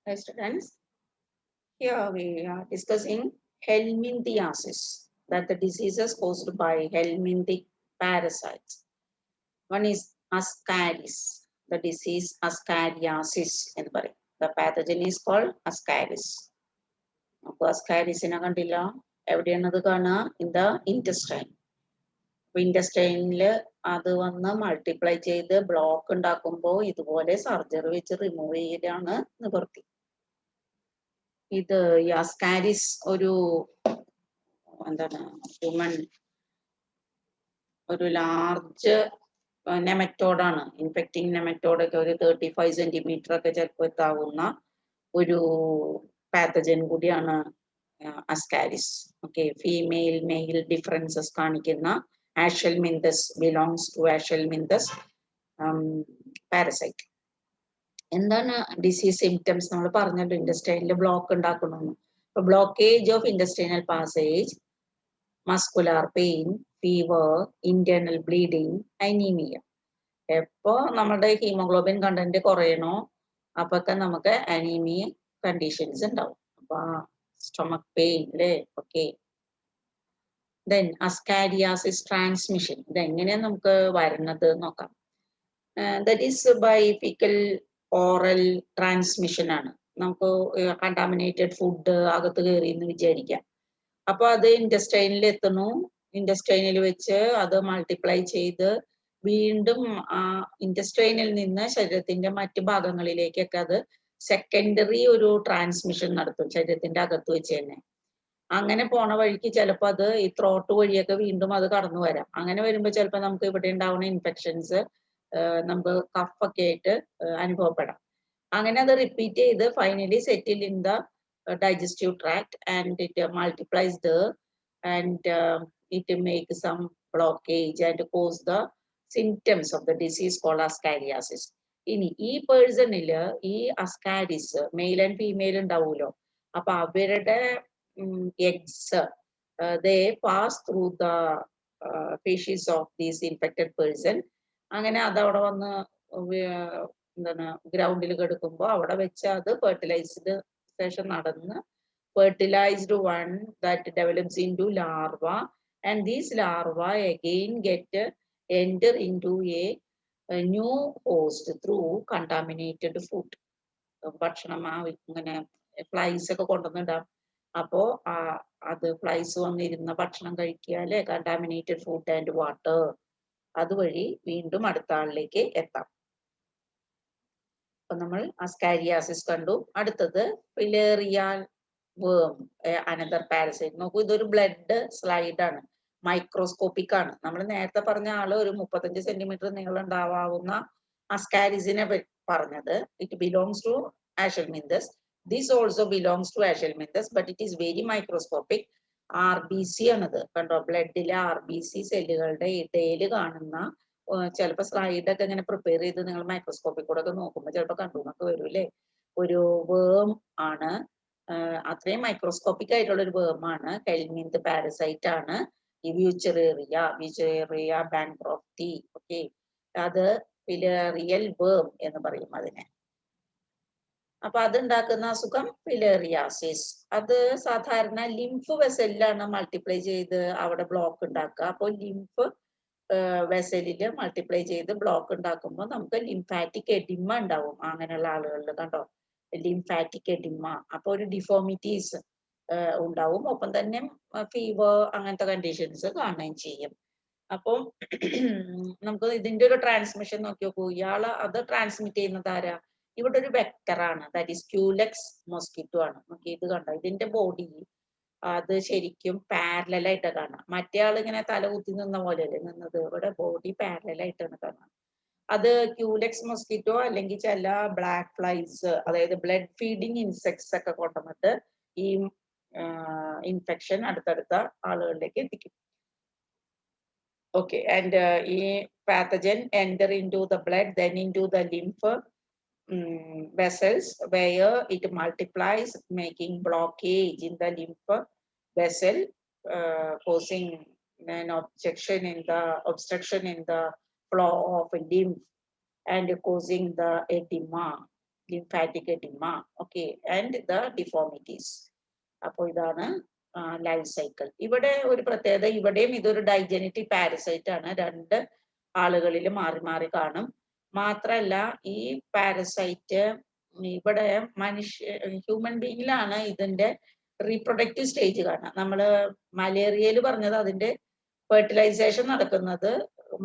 Hi students, here we are discussing helminthiasis, that the diseases caused by helminthic parasites. One is Ascaris, the disease Ascariasis. The pathogen is called Ascaris. Ascaris in a in the intestine. Intestine അത് വന്ന് multiply ചെയ്ത് block ഉണ്ടാക്കുമ്പോൾ ഇതുപോലെ surgery വെച്ച് remove ചെയ്യലാണ് നിവൃത്തി. ഇത് ഈ അസ്കാരിസ് ഒരു എന്താണ് ഹ്യൂമൻ ഒരു ലാർജ് നെമറ്റോഡാണ്. ഇൻഫെക്റ്റിംഗ് നെമറ്റോഡൊക്കെ ഒരു 35 സെന്റിമീറ്റർ ഒക്കെ ചിലപ്പോൾ എത്താവുന്ന ഒരു പാത്തജൻ കൂടിയാണ് Ascaris. Okay, female mail differences കാണിക്കുന്ന ആഷൽമിന്തസ് ബിലോങ്സ് ടു ആഷൽമിന്തസ് പാരസൈറ്റ്. എന്താണ് ഡിസീസ് സിംറ്റംസ്? നമ്മൾ പറഞ്ഞല്ലോ ഇൻഡസ്ട്രൈനിൽ ബ്ലോക്ക് ഉണ്ടാക്കണമെന്ന്. അപ്പൊ blockage of ഇൻഡസ്ട്രൈനൽ passage, muscular pain, fever, internal bleeding, anaemia. എപ്പോ നമ്മുടെ ഹീമോഗ്ലോബിൻ കണ്ടന്റ് കുറയണോ അപ്പൊക്കെ നമുക്ക് അനീമിയ കണ്ടീഷൻസ് ഉണ്ടാവും. അപ്പൊ സ്റ്റൊമക് പെയിൻ അല്ലേ? ഓക്കെ. ദെൻ അസ്കാരിയാസിസ് ട്രാൻസ്മിഷൻ, ഇതെങ്ങനെയാ നമുക്ക് വരുന്നത് നോക്കാം. That is by faecal oral transmission ആണ്. നമുക്ക് കണ്ടാമിനേറ്റഡ് ഫുഡ് അകത്ത് കയറി എന്ന് വിചാരിക്കാം. അപ്പൊ അത് ഇൻഡസ്ട്രൈനിൽ എത്തുന്നു. ഇൻഡസ്ട്രൈനിൽ വെച്ച് അത് മൾട്ടിപ്ലൈ ചെയ്ത് വീണ്ടും ആ ഇൻഡസ്ട്രൈനിൽ നിന്ന് ശരീരത്തിന്റെ മറ്റു ഭാഗങ്ങളിലേക്കൊക്കെ അത് സെക്കൻഡറി ഒരു ട്രാൻസ്മിഷൻ നടത്തും ശരീരത്തിന്റെ അകത്ത് വെച്ച് തന്നെ. അങ്ങനെ പോണ വഴിക്ക് ചിലപ്പോൾ അത് ഈ ത്രോട്ട് വഴിയൊക്കെ വീണ്ടും അത് കടന്നു വരാം. അങ്ങനെ വരുമ്പോൾ ചിലപ്പോൾ നമുക്ക് ഇവിടെ ഉണ്ടാവുന്ന ഇൻഫെക്ഷൻസ് നമുക്ക് കഫൊക്കെ ആയിട്ട് അനുഭവപ്പെടാം. അങ്ങനെ അത് റിപ്പീറ്റ് ചെയ്ത് finally settle in the digestive tract and it multiplies there and it make some blockage and cause the symptoms of the disease called ascariasis. ഇനി ഈ പേഴ്സണില് ഈ അസ്കാരിസ് മെയിൽ ആൻഡ് ഫീമെയിൽ ഉണ്ടാവുമല്ലോ, അപ്പൊ അവരുടെ eggs they pass through the feces of this infected person. അങ്ങനെ അതവിടെ വന്ന് എന്താണ് ഗ്രൗണ്ടിൽ കിടക്കുമ്പോൾ അവിടെ വെച്ച് അത് ഫെർട്ടിലൈസ്ഡ് ശേഷം നടന്ന് fertilized one that develops into larva, and these larva again get enter into a new host through contaminated food. ഭക്ഷണം ഇങ്ങനെ ഫ്ലൈസ് ഒക്കെ കൊണ്ടുവന്നിടാം. അപ്പോ അത് ഫ്ലൈസ് വന്നിരുന്ന ഭക്ഷണം കഴിക്കാല്ലേ, കണ്ടാമിനേറ്റഡ് ഫുഡ് ആൻഡ് വാട്ടർ, അതുവഴി വീണ്ടും അടുത്ത ആളിലേക്ക് എത്താം. അപ്പൊ നമ്മൾ അസ്കാരിയാസിസ് കണ്ടു. അടുത്തത് ഫിലേറിയ വേം, അനദർ പാരസൈറ്റ്. നോക്കൂ, ഇതൊരു ബ്ലഡ് സ്ലൈഡ് ആണ്, മൈക്രോസ്കോപ്പിക് ആണ്. നമ്മൾ നേരത്തെ പറഞ്ഞ ആള് ഒരു 35 സെന്റിമീറ്റർ നീളം ഉണ്ടാവാവുന്ന അസ്കാരിസിനെ പറഞ്ഞത്. It belongs to aschelminthes. This also belongs to aschelminthes, but it is very microscopic. RBC ആണത്. കണ്ടോ, ബ്ലഡിലെ RBC സെല്ലുകളുടെ ഇടയിൽ കാണുന്ന ചിലപ്പോൾ സ്ലൈഡൊക്കെ ഇങ്ങനെ പ്രിപ്പയർ ചെയ്ത് നിങ്ങൾ മൈക്രോസ്കോപ്പിൽ കൂടെ ഒക്കെ നോക്കുമ്പോൾ ചിലപ്പോൾ കണ്ടുനൊക്കെ വരൂല്ലേ. ഒരു വേം ആണ്, അത്രയും മൈക്രോസ്കോപ്പിക് ആയിട്ടുള്ള ഒരു വേം ആണ്. ഹെൽമിന്ത് പാരസൈറ്റ് ആണ് ഈ വ്യൂച്ചറേറിയ ബാൻക്രോഫ്റ്റി. ഓക്കെ, അത് ഫിലേറിയൽ വേം എന്ന് പറയും അതിനെ. അപ്പൊ അതുണ്ടാക്കുന്ന അസുഖം ഫിലേറിയാസിസ്. അത് സാധാരണ ലിംഫ് വെസലിലാണ് മൾട്ടിപ്ലൈ ചെയ്ത് അവിടെ ബ്ലോക്ക് ഉണ്ടാക്കുക. അപ്പോൾ ലിംഫ് വെസലില് മൾട്ടിപ്ലൈ ചെയ്ത് ബ്ലോക്ക് ഉണ്ടാക്കുമ്പോൾ നമുക്ക് ലിംഫാറ്റിക് എഡിമ ഉണ്ടാവും അങ്ങനെയുള്ള ആളുകളിൽ. കണ്ടോ, ലിംഫാറ്റിക് എഡിമ. അപ്പൊ ഒരു ഡിഫോമിറ്റീസ് ഉണ്ടാവും. ഒപ്പം തന്നെ ഫീവർ അങ്ങനത്തെ കണ്ടീഷൻസ് കാണുകയും ചെയ്യും. അപ്പം നമുക്ക് ഇതിന്റെ ഒരു ട്രാൻസ്മിഷൻ നോക്കി നോക്കൂ. ഇയാള് അത് ട്രാൻസ്മിറ്റ് ചെയ്യുന്നത് ആരാ? ഇവിടെ ഒരു വെക്ടർ ആണ്, ദാറ്റ് ഈസ് ക്യൂലെക്സ് മോസ്കിറ്റോ ആണ്. നോക്കി, ഇത് കണ്ടോ, ഇതിന്റെ ബോഡി അത് ശരിക്കും പാരലൽ ആയിട്ട് കാണാം. മറ്റേ ആൾ ഇങ്ങനെ തല കുത്തി നിന്ന പോലെയല്ലേ നിന്നത്, ഇവിടെ ബോഡി പാരലൽ ആയിട്ടാണ് കാണാം. അത് ക്യൂലെക്സ് മോസ്കിറ്റോ അല്ലെങ്കിൽ ചില ബ്ലാക്ക് ഫ്ലൈസ്, അതായത് ബ്ലഡ് ഫീഡിങ് ഇൻസെക്ട്സ് ഒക്കെ കൊണ്ടുവന്നിട്ട് ഈ ഇൻഫെക്ഷൻ അടുത്തടുത്ത ആളുകളിലേക്ക് എത്തിക്കും. Okay, and pathogen enter into the blood, then into the lymph vessels, where it multiplies, making blockage in the lymph vessel, causing an obstruction in the flow of lymph and causing the edema, lymphatic edema. Okay, and the deformities. അപ്പോൾ ഇതാണ് life cycle. ഇവിടെ ഒരു പ്രത്യേകത, ഇവിടെയും ഇതൊരു digenetic parasite ആണ്. രണ്ട് ആളുകളിൽ മാറി മാറി കാണും. മാത്രല്ല ഈ പാരസൈറ്റ് ഇവിടെ ഹ്യൂമൻ ബീങ്ങിലാണ് ഇതിന്റെ റീപ്രൊഡക്റ്റീവ് സ്റ്റേജ് കാണാം. നമ്മള് മലേറിയയിൽ പറഞ്ഞത് അതിന്റെ ഫെർട്ടിലൈസേഷൻ നടക്കുന്നത്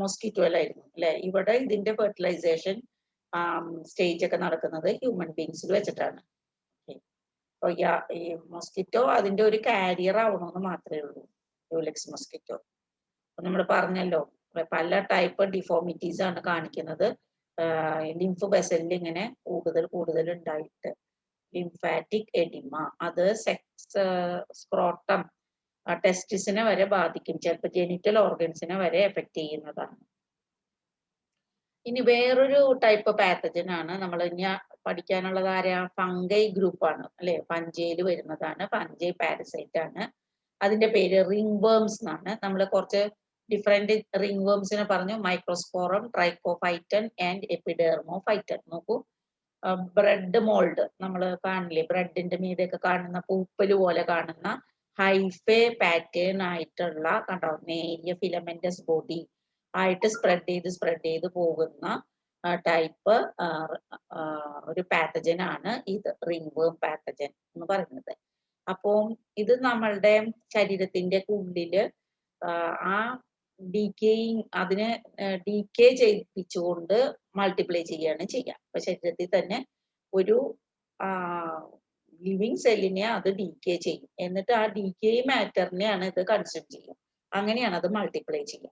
മോസ്കിറ്റോയിലായിരുന്നു അല്ലെ. ഇവിടെ ഇതിന്റെ ഫെർട്ടിലൈസേഷൻ സ്റ്റേജ് ഒക്കെ നടക്കുന്നത് ഹ്യൂമൻ ബീങ്സിൽ വെച്ചിട്ടാണ്. ഈ മോസ്കിറ്റോ അതിന്റെ ഒരു കാരിയർ ആവണമെന്ന് മാത്രമേ ഉള്ളൂ, ക്യൂലെക്സ് മോസ്കിറ്റോ. നമ്മൾ പറഞ്ഞല്ലോ പല ടൈപ്പ് ഡിഫോമിറ്റീസ് ആണ് കാണിക്കുന്നത്. ലിംഫ് വെസലിൽ ഇങ്ങനെ കൂടുതൽ ഉണ്ടായിട്ട് ലിംഫാറ്റിക് എഡിമ, അത് സെക്സ് സ്ക്രോട്ടം ടെസ്റ്റിസിനെ വരെ ബാധിക്കും, ചിലപ്പോൾ ജെനിറ്റൽ ഓർഗൻസിനെ വരെ എഫക്ട് ചെയ്യുന്നതാണ്. ഇനി വേറൊരു ടൈപ്പ് പാത്തജൻ ആണ് നമ്മൾ ഇനി പഠിക്കാനുള്ളത്. ആരാ? ഫംഗൈ ഗ്രൂപ്പ് ആണ് അല്ലെ, പഞ്ചയിൽ വരുന്നതാണ്, പഞ്ചൈ പാരസൈറ്റ് ആണ്. അതിന്റെ പേര് റിംഗ് വേംസ് എന്നാണ്. നമ്മൾ കുറച്ച് ഡിഫറെന്റ് റിംഗ് വേംസിനെ പറഞ്ഞു, മൈക്രോസ്പോറം, ട്രൈക്കോഫൈറ്റൻ ആൻഡ് എപ്പിഡെർമോഫൈറ്റൻ. നോക്കൂ, ബ്രെഡ് മോൾഡ് നമ്മൾ കാണില്ലേ, ബ്രെഡിന്റെ മീതെയൊക്കെ കാണുന്ന പൂപ്പല് പോലെ കാണുന്ന ഹൈഫേ പാറ്റേൺ ആയിട്ടുള്ള കണ്ടോ, നേരിയ ഫിലമെന്റസ് ബോഡി ആയിട്ട് സ്പ്രെഡ് ചെയ്ത് പോകുന്ന ടൈപ്പ് ഒരു പാത്തജൻ ആണ് ഇത് റിംഗ് വേം പാത്തജൻ എന്ന് പറയുന്നത്. അപ്പോൾ ഇത് നമ്മളുടെ ശരീരത്തിന്റെ ഉള്ളില് ആ ഡീക്കേയിങ്, അതിനെ ഡീക്കേ ചെയ്യിപ്പിച്ചുകൊണ്ട് മൾട്ടിപ്ലൈ ചെയ്യുകയാണ് ചെയ്യുക. അപ്പൊ ശരീരത്തിൽ തന്നെ ഒരു ലിവിങ് സെല്ലിനെ അത് ഡീക്കേ ചെയ്യും, എന്നിട്ട് ആ ഡീക്കേ മാറ്ററിനെയാണ് ഇത് കൺസ്യൂം ചെയ്യും. അങ്ങനെയാണ് അത് മൾട്ടിപ്ലൈ ചെയ്യുക.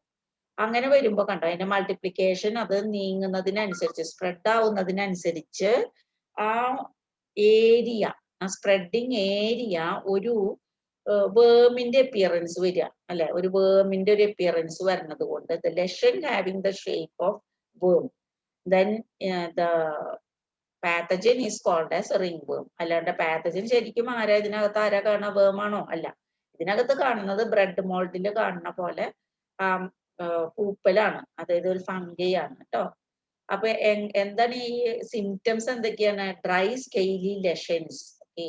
അങ്ങനെ വരുമ്പോ കണ്ടോ, അതിന്റെ മൾട്ടിപ്ലിക്കേഷൻ അത് നീങ്ങുന്നതിനനുസരിച്ച്, സ്പ്രെഡ് ആവുന്നതിനനുസരിച്ച് ആ ഏരിയ, ആ സ്പ്രെഡിങ് ഏരിയ ഒരു വേമിന്റെ അപ്പിയറൻസ് വരിക അല്ലെ, ഒരു വേമിന്റെ ഒരു അപ്പിയറൻസ് വരുന്നത് കൊണ്ട് the lesion having the shape of worm, then the pathogen is called as ringworm. അല്ലാണ്ട് പാത്തജൻ ശരിക്കും ആരാ ഇതിനകത്ത് ആരാ കാണുക, വേമാണോ? അല്ല, ഇതിനകത്ത് കാണുന്നത് ബ്രെഡ് മോൾഡിൽ കാണുന്ന പോലെ പൂപ്പലാണ്, അതായത് ഒരു ഫംഗൈ ആണ് കേട്ടോ. അപ്പൊ എന്താണ് ഈ സിംറ്റംസ് എന്തൊക്കെയാണ്? Dry scaly lesions, okay,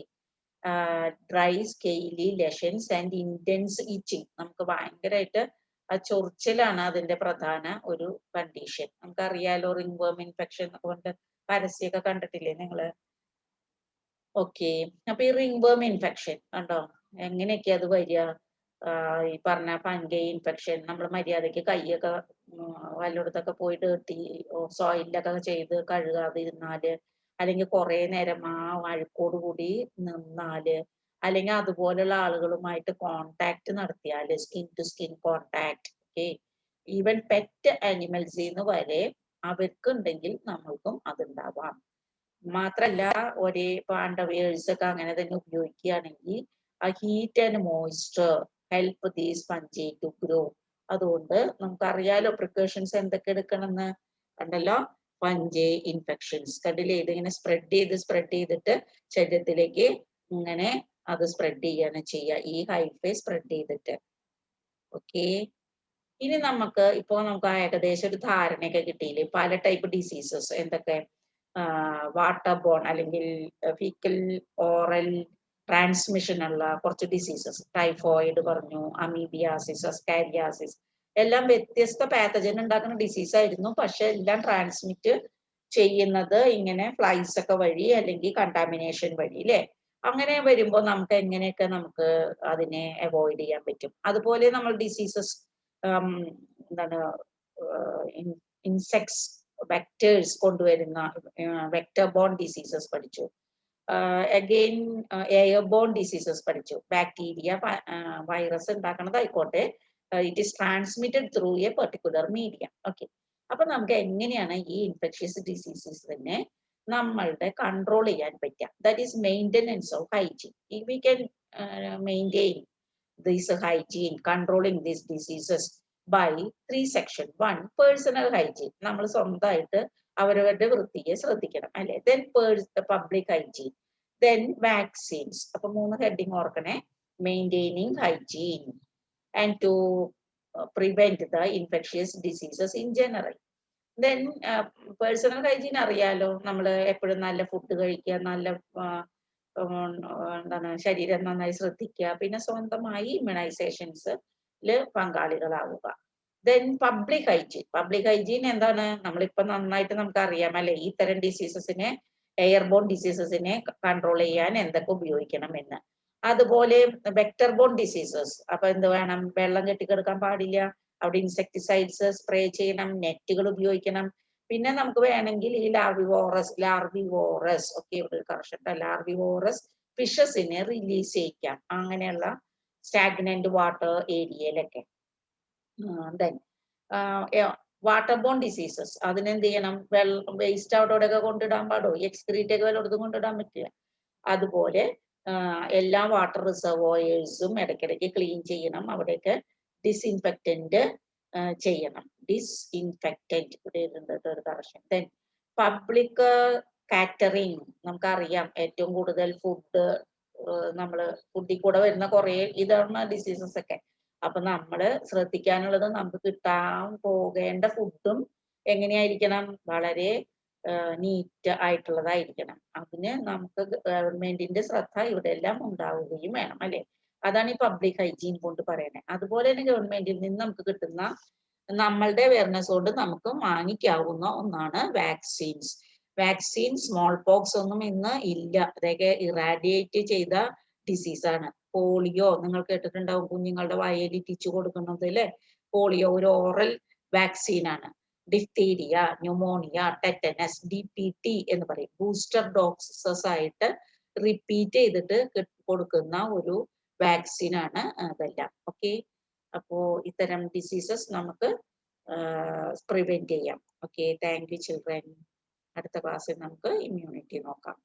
dry scaly lesions and intense itching. നമുക്ക് ഭയങ്കരമായിട്ട് ചൊറിച്ചിലാണ് അതിന്റെ പ്രധാന ഒരു കണ്ടീഷൻ. നമുക്കറിയാലോ, റിംഗ് വേം ഇൻഫെക്ഷൻ കൊണ്ട് പരസ്യമൊക്കെ കണ്ടിട്ടില്ലേ നിങ്ങള്? ഓക്കെ, അപ്പൊ ഈ റിംഗ് വേം ഇൻഫെക്ഷൻ കണ്ടോ എങ്ങനെയൊക്കെയാ അത് വരിക? ഈ പറഞ്ഞ ഫംഗൈ ഇൻഫെക്ഷൻ, നമ്മൾ മര്യാദയ്ക്ക് കൈയൊക്കെ വല്ലയിടത്തൊക്കെ പോയി ഡേർട്ടി സോയിലൊക്കെ ചെയ്ത് കഴുകാതെ ഇരുന്നാല്, അല്ലെങ്കിൽ കുറെ നേരം ആ അഴുക്കോട് കൂടി നിന്നാല്, അല്ലെങ്കിൽ അതുപോലുള്ള ആളുകളുമായിട്ട് കോണ്ടാക്ട് നടത്തിയാല്, skin to skin contact, okay, even pet ആനിമൽസിന്ന് വരെ അവർക്കുണ്ടെങ്കിൽ നമ്മൾക്കും അതുണ്ടാവാം. മാത്രല്ല ഒരേ പാണ്ടവേഴ്സ് ഒക്കെ അങ്ങനെ തന്നെ ഉപയോഗിക്കുകയാണെങ്കിൽ ആ heat and moisture help these fungi to grow. അതുകൊണ്ട് നമുക്കറിയാലോ പ്രിക്കോഷൻസ് എന്തൊക്കെ എടുക്കണമെന്ന്. കണ്ടല്ലോ, ഫംഗൈ ഇൻഫെക്ഷൻസ് കണ്ടില്ലേ, ഇതിങ്ങനെ സ്പ്രെഡ് ചെയ്തിട്ട് ശരീരത്തിലേക്ക് ഇങ്ങനെ അത് സ്പ്രെഡ് ചെയ്യാണ് ചെയ്യുക, ഈ ഹൈഫേ സ്പ്രെഡ് ചെയ്തിട്ട്. ഓക്കെ, ഇനി നമുക്ക് ഏകദേശം ഒരു ധാരണയൊക്കെ കിട്ടിയില്ലേ, പല ടൈപ്പ് ഡിസീസസ് എന്തൊക്കെ, വാട്ടർ ബോൺ അല്ലെങ്കിൽ ഫീക്കൽ ഓറൽ ട്രാൻസ്മിഷൻ ഉള്ള കുറച്ച് ഡിസീസസ്, ടൈഫോയിഡ് പറഞ്ഞു, അമീബിയാസിസ്, അസ്കാരിയാസിസ്, എല്ലാം വ്യത്യസ്ത പാത്തജൻ ഉണ്ടാക്കുന്ന ഡിസീസ് ആയിരുന്നു. പക്ഷെ എല്ലാം ട്രാൻസ്മിറ്റ് ചെയ്യുന്നത് ഇങ്ങനെ ഫ്ലൈസ് ഒക്കെ വഴി അല്ലെങ്കിൽ കണ്ടാമിനേഷൻ വഴി അല്ലെ. അങ്ങനെ വരുമ്പോൾ നമുക്ക് എങ്ങനെയൊക്കെ നമുക്ക് അതിനെ അവോയ്ഡ് ചെയ്യാൻ പറ്റും. അതുപോലെ നമ്മൾ ഡിസീസസ് എന്താണ് ഇൻസെക്ട്സ് വെക്ടേഴ്സ് കൊണ്ടുവരുന്ന വെക്ടർ ബോൺ ഡിസീസസ് പഠിച്ചു. അഗെയിൻ എയർ ബോൺ ഡിസീസസ് പഠിച്ചു. ബാക്ടീരിയ വൈറസ് ഉണ്ടാക്കുന്നതായിക്കോട്ടെ, it is transmitted through a particular medium. Okay, അപ്പൊ നമുക്ക് എങ്ങനെയാണ് ഈ ഇൻഫെക്ഷ്യസ് ഡിസീസസ് തന്നെ നമ്മളുടെ കൺട്രോൾ ചെയ്യാൻ പറ്റുക? That is maintenance of hygiene. We can maintain this hygiene, controlling these diseases by 3 section. 1, personal hygiene, നമ്മൾ സ്വന്തമായിട്ട് അവരവരുടെ വൃത്തിയെ ശ്രദ്ധിക്കണം അല്ലെ. Then public hygiene, then vaccines. അപ്പൊ 3 ഹെഡിങ് ഓർക്കണേ. Maintaining hygiene and to prevent the infectious diseases in general. Then personal hygiene അറിയാലോ, നമ്മൾ എപ്പോഴും നല്ല ഫുഡ് കഴിക്കുക, നല്ല എന്താണ് ശരീരം നന്നായി ശ്രദ്ധിക്കുക, പിന്നെ സ്വന്തമായി ഇമ്മ്യൂണൈസേഷൻസിൽ പങ്കാളികളാവുക. ദെൻ പബ്ലിക് ഹൈജീൻ എന്താണ്, നമ്മളിപ്പോ നന്നായിട്ട് നമുക്ക് അറിയാം അല്ലെ, ഇത്തരം ഡിസീസസിനെ, എയർബോൺ ഡിസീസസിനെ കൺട്രോൾ ചെയ്യാൻ എന്തൊക്കെ ഉപയോഗിക്കണം എന്ന്. അതുപോലെ വെക്ടർ ബോൺ ഡിസീസസ്, അപ്പൊ എന്ത് വേണം, വെള്ളം കെട്ടിക്കിടക്കാൻ പാടില്ല, അവിടെ ഇൻസെക്ടിസൈഡ്സ് സ്പ്രേ ചെയ്യണം, നെറ്റുകൾ ഉപയോഗിക്കണം. പിന്നെ നമുക്ക് വേണമെങ്കിൽ ഈ ലാർവിവോറസ് ഒക്കെ ഇവിടെ കറക്ഷൻ, ലാർവിവോറസ് ഫിഷസിനെ റിലീസ് ചെയ്യിക്കാം അങ്ങനെയുള്ള സ്റ്റാഗ്നന്റ് വാട്ടർ ഏരിയയിലൊക്കെ. ദെൻ വാട്ടർ ബോൺ ഡിസീസസ്, അതിനെന്ത് ചെയ്യണം, വേസ്റ്റ് അവിടെയൊക്കെ കൊണ്ടിടാൻ പാടോ, എക്സ്ക്രീറ്റ് ഒക്കെ വല്ലയിടത്തും കൊണ്ടിടാൻ പറ്റില്ല. അതുപോലെ എല്ലാ വാട്ടർ റിസർവോയേഴ്സും ഇടയ്ക്കിടയ്ക്ക് ക്ലീൻ ചെയ്യണം, അവിടെയൊക്കെ ഡിസ്ഇൻഫെക്റ്റന്റ് ചെയ്യണം. ഡിസ്ഇൻഫെക്റ്റന്റ് ഒരു കറക്ഷൻ. ദെൻ പബ്ലിക് കാറ്ററിങ്, നമുക്കറിയാം ഏറ്റവും കൂടുതൽ ഫുഡ് നമ്മൾ ഫുഡിൽ കൂടെ വരുന്ന കുറെ ഇതാണ് ഡിസീസസ് ഒക്കെ. അപ്പൊ നമ്മള് ശ്രദ്ധിക്കാനുള്ളത്, നമുക്ക് കിട്ടാൻ പോകേണ്ട ഫുഡും എങ്ങനെയായിരിക്കണം, വളരെ നീറ്റ് ആയിട്ടുള്ളതായിരിക്കണം. അതിന് നമുക്ക് ഗവൺമെന്റിന്റെ ശ്രദ്ധ ഇവിടെ എല്ലാം ഉണ്ടാവുകയും വേണം അല്ലെ. അതാണ് ഈ പബ്ലിക് ഹൈജീൻ കൊണ്ട് പറയുന്നത്. അതുപോലെ തന്നെ ഗവൺമെന്റിൽ നിന്ന് നമുക്ക് കിട്ടുന്ന, നമ്മളുടെ അവയർനെസ് കൊണ്ട് നമുക്ക് വാങ്ങിക്കാവുന്ന ഒന്നാണ് വാക്സിൻസ്. വാക്സിൻ, സ്മോൾ പോക്സ് ഒന്നും ഇന്ന് ഇല്ല, അതൊക്കെ ഇറാഡിയേറ്റ് ചെയ്ത ഡിസീസാണ്. പോളിയോ നിങ്ങൾ കേട്ടിട്ടുണ്ടാവും, കുഞ്ഞുങ്ങളുടെ വായിൽ ഇറ്റിച്ചു കൊടുക്കുന്നത് അല്ലെ, പോളിയോ ഒരു ഓറൽ വാക്സിൻ ആണ്. ഡിഫ്തീരിയ, ന്യൂമോണിയ, ടെറ്റനസ്, DPT എന്ന് പറയും, ബൂസ്റ്റർ ഡോസസ് ആയിട്ട് റിപ്പീറ്റ് ചെയ്തിട്ട് കൊടുക്കുന്ന ഒരു വാക്സിൻ ആണ് അതെല്ലാം. ഓക്കെ, അപ്പോ ഇത്തരം ഡിസീസസ് നമുക്ക് പ്രിവെന്റ് ചെയ്യാം. Okay, thank you children. അടുത്ത ക്ലാസ്സിൽ നമുക്ക് ഇമ്മ്യൂണിറ്റി നോക്കാം.